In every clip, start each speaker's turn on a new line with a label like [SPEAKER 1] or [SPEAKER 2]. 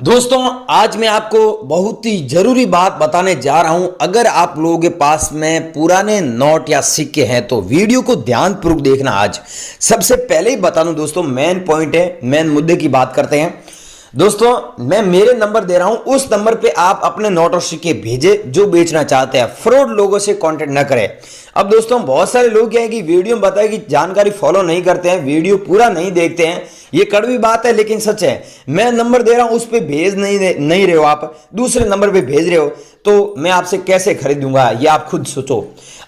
[SPEAKER 1] दोस्तों आज मैं आपको बहुत ही जरूरी बात बताने जा रहा हूं। अगर आप लोगों के पास में पुराने नोट या सिक्के हैं तो वीडियो को ध्यानपूर्वक देखना। आज सबसे पहले ही बता दूं दोस्तों, मेन पॉइंट है, मेन मुद्दे की बात करते हैं। दोस्तों मैं मेरे नंबर दे रहा हूं, उस नंबर पे आप अपने नोट और सिक्के भेजे जो बेचना चाहते हैं। फ्रॉड लोगों से कांटेक्ट ना करें। अब दोस्तों बहुत सारे लोग क्या है कि वीडियो में बताए कि जानकारी फॉलो नहीं करते हैं, वीडियो पूरा नहीं देखते हैं। ये कड़वी बात है लेकिन सच है। मैं नंबर दे रहा हूं, उस पर भेज नहीं रहे हो, आप दूसरे नंबर पे भेज रहे हो, तो मैं आपसे कैसे खरीदूंगा ये आप खुद सोचो।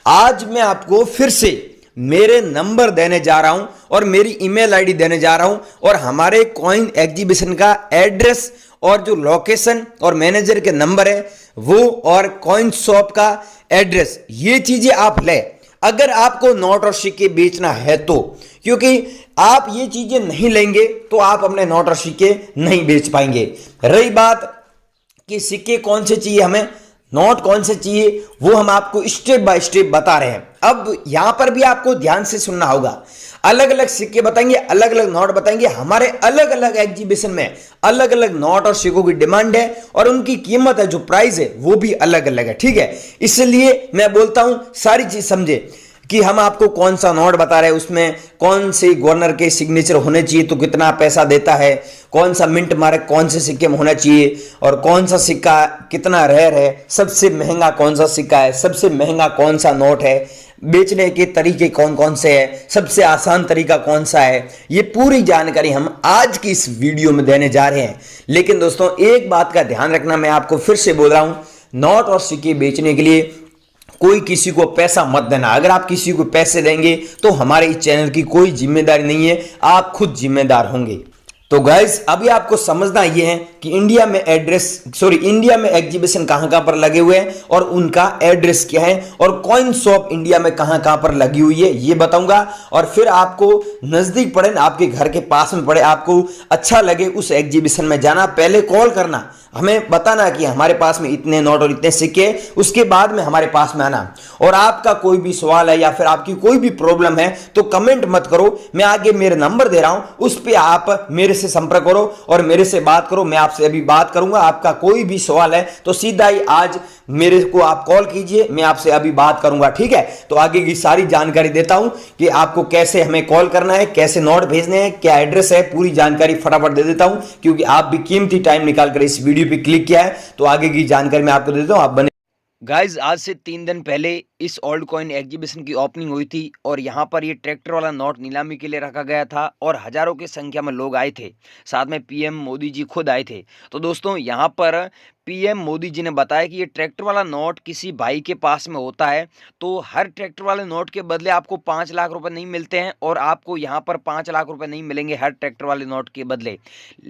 [SPEAKER 1] आज मैं आपको फिर से मेरे नंबर देने जा रहा हूं और मेरी ईमेल आईडी देने जा रहा हूं और हमारे कॉइन एग्जीबिशन का एड्रेस और जो लोकेशन और मैनेजर के नंबर है वो, और कॉइन शॉप का एड्रेस, ये चीजें आप ले। अगर आपको नोट और सिक्के बेचना है तो, क्योंकि आप ये चीजें नहीं लेंगे तो आप अपने नोट और सिक्के नहीं बेच पाएंगे। रही बात कि सिक्के कौन से चाहिए हमें, नोट कौन से चाहिए, वो हम आपको स्टेप बाय स्टेप बता रहे हैं। अब यहां पर भी आपको ध्यान से सुनना होगा। अलग अलग सिक्के बताएंगे, अलग अलग नोट बताएंगे। हमारे अलग अलग एग्जीबिशन में अलग अलग नोट और सिक्कों की डिमांड है और उनकी कीमत है, जो प्राइस है वो भी अलग अलग है। ठीक है, इसलिए मैं बोलता हूं सारी चीज समझे कि हम आपको कौन सा नोट बता रहे हैं, उसमें कौन से गवर्नर के सिग्नेचर होने चाहिए तो कितना पैसा देता है, कौन सा मिंट मार्क कौन से सिक्के में होना चाहिए, और कौन सा सिक्का कितना रेयर है, सबसे महंगा कौन सा सिक्का है, सबसे महंगा कौन सा नोट है, बेचने के तरीके कौन कौन से हैं, सबसे आसान तरीका कौन सा है। ये पूरी जानकारी हम आज की इस वीडियो में देने जा रहे हैं। लेकिन दोस्तों एक बात का ध्यान रखना, मैं आपको फिर से बोल रहा हूं, नोट और सिक्के बेचने के लिए कोई किसी को पैसा मत देना। अगर आप किसी को पैसे देंगे तो हमारे इस चैनल की कोई जिम्मेदारी नहीं है, आप खुद जिम्मेदार होंगे। तो गाइस अभी आपको समझना यह है कि इंडिया में एग्जीबिशन कहां कहां पर लगे हुए हैं और उनका एड्रेस क्या है, और कॉइन शॉप इंडिया में कहां कहां पर लगी हुई है ये बताऊंगा। और फिर आपको नजदीक पड़े, आपके घर के पास में पड़े, आपको अच्छा लगे उस एग्जीबिशन में जाना, पहले कॉल करना, हमें बताना कि हमारे पास में इतने नोट और इतने सिक्के, उसके बाद में हमारे पास में आना। और आपका कोई भी सवाल है या फिर आपकी कोई भी प्रॉब्लम है तो कमेंट मत करो, मैं आगे मेरे नंबर दे रहा हूं, उस पर आप मेरे से संपर्क करो और मेरे से बात करो। मैं आपसे अभी बात करूंगा। आपका कोई भी सवाल है तो सीधा ही आज मेरे को आप कॉल कीजिए, मैं आपसे अभी बात करूंगा। ठीक है, तो आगे की सारी जानकारी देता हूं कि आपको कैसे हमें कॉल करना है, कैसे नोट भेजने हैं, क्या एड्रेस है, पूरी जानकारी फटाफट दे देता हूं, क्योंकि आप भी कीमती टाइम निकालकर इस वीडियो पे क्लिक किया है। तो आगे की जानकारी मैं आपको देता हूं, आप बने। गाइज आज से 3 दिन पहले इस ओल्ड कॉइन एग्जीबिशन की ओपनिंग हुई थी और यहाँ पर ये ट्रैक्टर वाला नोट नीलामी के लिए रखा गया था और हजारों की संख्या में लोग आए थे, साथ में पीएम मोदी जी खुद आए थे। तो दोस्तों यहाँ पर पीएम मोदी जी ने बताया कि ये ट्रैक्टर वाला नोट किसी भाई के पास में होता है तो हर ट्रैक्टर वाले नोट के बदले आपको 5 लाख रुपए नहीं मिलते हैं, और आपको यहाँ पर 5 लाख रुपए नहीं मिलेंगे हर ट्रैक्टर वाले नोट के बदले।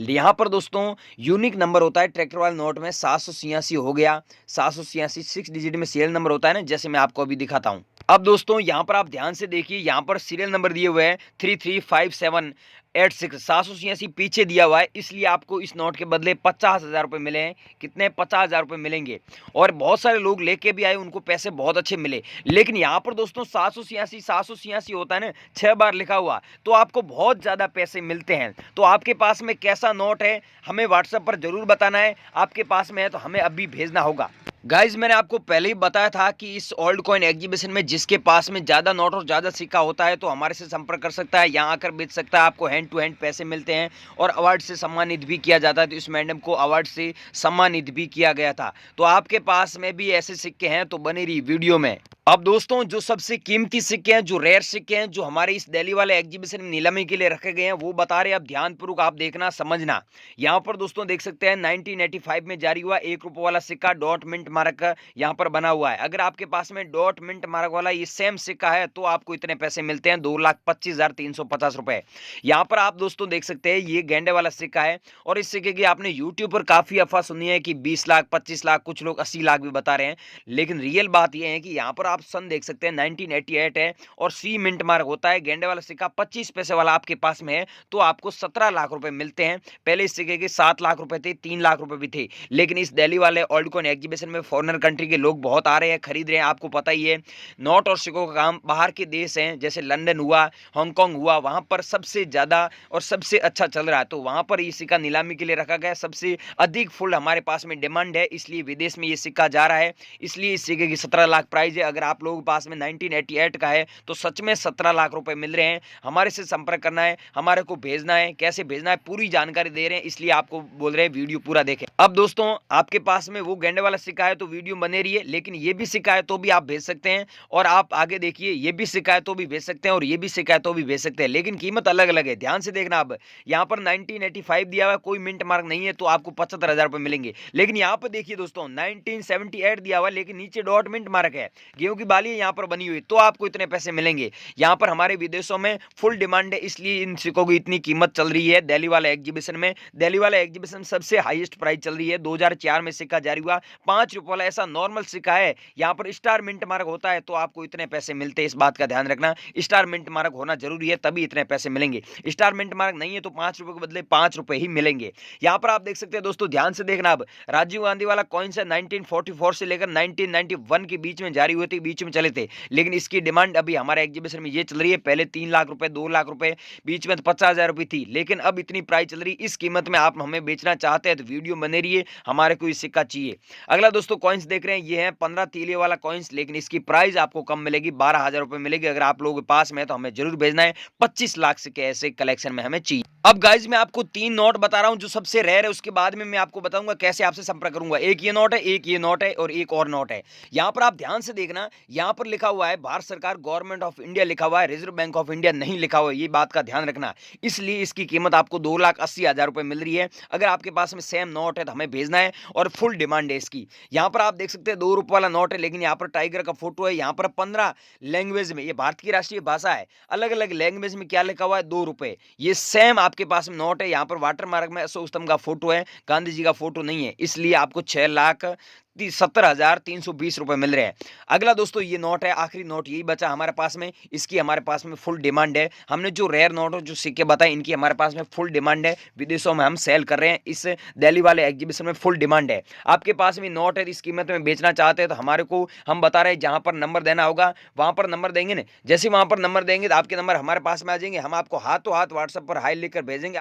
[SPEAKER 1] यहाँ पर दोस्तों यूनिक नंबर होता है ट्रैक्टर वाले नोट में, 786 हो गया, 786 6 डिजिट में सीरियल नंबर होता है ना, जैसे मैं आपको अभी दिखाता हूँ। अब दोस्तों यहाँ पर आप ध्यान से देखिए, यहाँ पर सीरियल नंबर दिए हुए हैं 335786, 786 पीछे दिया हुआ है, इसलिए आपको इस नोट के बदले 50,000 रुपए मिले हैं। कितने? 50,000 रुपए मिलेंगे। और बहुत सारे लोग लेके भी आए, उनको पैसे बहुत अच्छे मिले। लेकिन यहाँ पर दोस्तों 786 होता है ना, 6 बार लिखा हुआ, तो आपको बहुत ज्यादा पैसे मिलते हैं। तो आपके पास में कैसा नोट है हमें व्हाट्सएप पर जरूर बताना है, आपके पास में है तो हमें अभी भेजना होगा। गाइज मैंने आपको पहले ही बताया था कि इस ओल्ड कॉइन एग्जीबिशन में जिसके पास में ज्यादा नोट और ज्यादा सिक्का होता है तो हमारे से संपर्क कर सकता है, यहाँ आकर बेच सकता है। आपको हैंड टू हैंड पैसे मिलते हैं और अवार्ड से सम्मानित भी किया जाता है। तो इस मैडम को अवार्ड से सम्मानित भी किया गया था। तो आपके पास में भी ऐसे सिक्के हैं तो बनी रही वीडियो में। अब दोस्तों जो सबसे कीमती सिक्के हैं, जो रेयर सिक्के हैं, जो हमारे इस दिल्ली वाले एग्जीबिशन में नीलामी के लिए रखे गए हैं, वो बता रहे हैं। अब ध्यानपूर्वक आप देखना, समझना। यहाँ पर दोस्तों देख सकते हैं 1985 में जारी हुआ 1 रुपये वाला सिक्का, डॉट मिंट मार्क यहाँ पर बना हुआ है। अगर आपके पास में डॉट मिंट मार्क वाला ये सेम सिक्का है तो आपको इतने पैसे मिलते हैं, 2,25,350 रुपए। यहाँ पर आप दोस्तों देख सकते हैं ये गेंडे वाला सिक्का है, और इस सिक्के की आपने यूट्यूब पर काफी अफवाह सुनी है कि 20 लाख, 25 लाख, कुछ लोग 80 लाख भी बता रहे हैं। लेकिन रियल बात यह है कि यहाँ पर
[SPEAKER 2] आप सन देख सकते हैं 1988 है और सी मिंट मार्क होता है। गेंडे वाला सिक्का 25 पैसे वाला आपके पास में है तो आपको 17 लाख रुपए मिलते हैं। पहले इस सिक्के के 7 लाख रुपए थे, 3 लाख रुपए भी थे, लेकिन इस दिल्ली वाले ओल्ड कॉइन एग्जीबिशन में फॉरेनर कंट्री के लोग बहुत आ रहे हैं, खरीद रहे हैं। आपको पता ही है नोट और सिक्कों का काम बाहर के देश हैं, जैसे लंदन हुआ, हांगकांग हुआ, वहां पर सबसे ज्यादा और सबसे अच्छा चल रहा है। तो वहां पर ये सिक्का नीलामी के लिए रखा गया, सबसे अधिक फुल हमारे पास में डिमांड है, इसलिए विदेश में ये सिक्का जा रहा है। इसलिए इस सिक्के की 17 लाख प्राइस है। अगर आप लोगों के पास में 1988 का है तो सच में 17 लाख रुपए मिल रहे हैं। हमारे से संपर्क करना है, हमारे को भेजना है, कैसे भेजना है पूरी जानकारी दे रहे हैं, इसलिए आपको बोल रहे हैं वीडियो पूरा देखें। अब दोस्तों आपके पास में वो गेंडे वाला सिक्का है तो वीडियो बने रही है, लेकिन ये भी सिक्का है तो भी आप भेज सकते हैं। और आप आगे देखिए ये भी सिक्का है तो भी भेज सकते हैं और ये भी सिक्का है तो भी भेज सकते हैं, लेकिन कीमत अलग अलग है, ध्यान से देखना। अब यहाँ पर 1985 दिया हुआ है, कोई मिंट मार्क नहीं है तो आपको 75,000 रुपए मिलेंगे। लेकिन यहाँ पर देखिए दोस्तों 1978 दिया हुआ है, लेकिन नीचे डॉट मिंट मार्क है, गेहूं की बाली यहाँ पर बनी हुई, तो आपको इतने पैसे मिलेंगे। यहाँ पर हमारे विदेशों में फुल डिमांड है, इसलिए इन सिक्कों की इतनी कीमत चल रही है दिल्ली वाले एग्जीबिशन में। दिल्ली वाले एग्जीबिशन में सबसे हाईएस्ट प्राइस चल रही है। 2004 में सिक्का जारी हुआ, 5 रुपए वाला ऐसा नॉर्मल सिक्का है। यहाँ पर स्टार मिंट मार्क होता है तो आपको इतने पैसे मिलते हैं, इस बात का ध्यान रखना। स्टार मिंट मार्क होना जरूरी है तभी इतने पैसे मिलेंगे। स्टार मिंट मार्क नहीं है तो 5 रुपए के बदले 5 रुपए ही मिलेंगे। यहाँ पर आप देख सकते हैं दोस्तों, ध्यान से देखना। अब राजीव गांधी वाला कॉइन्स है 1944 से लेकर 1991 के बीच में जारी हुए थे, बीच में चले थे, लेकिन इसकी डिमांड अभी हमारे एग्जीबिशन में ये चल रही है। पहले 3 लाख रुपए, 2 लाख रुपए, बीच में 50,000 रुपए थी, लेकिन अब इतनी प्राइस चल रही। इस कीमत में आप हमें बेचना चाहते हैं तो वीडियो बने रहिए, हमारे को सिक्का चाहिए। अगला दोस्तों कॉइन्स देख रहे हैं, ये है 15 तीले वाला कॉइन्स, लेकिन इसकी प्राइस आपको कम मिलेगी, 12,000 रुपए मिलेगी। अगर आप लोगों के पास में तो हमें जरूर भेजना है। 25 लाख सिक्के ऐसे कलेक्शन में हमें चाहिए। अब गाइज मैं आपको 3 नोट बता रहा हूं जो सबसे रेयर है, उसके बाद में मैं आपको बताऊंगा कैसे आपसे संपर्क करूंगा। एक ये नोट है, एक ये नोट है और एक और नोट है। यहां पर आप ध्यान से देखना, यहां पर लिखा हुआ है भारत सरकार गवर्नमेंट ऑफ इंडिया लिखा हुआ है, रिजर्व बैंक ऑफ इंडिया नहीं लिखा हुआ है, ये बात का ध्यान रखना। इसलिए इसकी कीमत आपको 2,80,000 रुपए मिल रही है। अगर आपके पास में सेम नोट है तो हमें भेजना है और फुल डिमांड है इसकी। यहां पर आप देख सकते हैं 2 रुपए वाला नोट है, लेकिन यहाँ पर टाइगर का फोटो है। यहाँ पर 15 लैंग्वेज में, ये भारत की राष्ट्रीय भाषा है, अलग अलग लैंग्वेज में क्या लिखा हुआ है, 2 रुपए। ये सेम आपके पास में नोट है। यहाँ पर वाटर मार्क में अशोक स्तंभ का फोटो है, गांधी जी का फोटो नहीं है, इसलिए आपको 6,70,320 रुपए मिल रहे हैं। अगला दोस्तों ये नोट है, आखिरी नोट यही बचा हमारे पास में, इसकी हमारे पास में फुल डिमांड है। हमने जो रेयर नोट जो सिक्के बताए इनकी हमारे पास में फुल डिमांड है, विदेशों में हम सेल कर रहे हैं। इस दिल्ली वाले एग्जीबिशन में फुल डिमांड है। आपके पास में नोट है, इस कीमत में बेचना चाहते हैं तो हमारे को हम बता रहे हैं, जहां पर नंबर देना होगा वहां पर नंबर देंगे ना, जैसे वहां पर नंबर देंगे तो आपके नंबर हमारे पास में आ जाएंगे, हम आपको हाथों हाथ व्हाट्सएप पर हाई लिखकर भेजेंगे।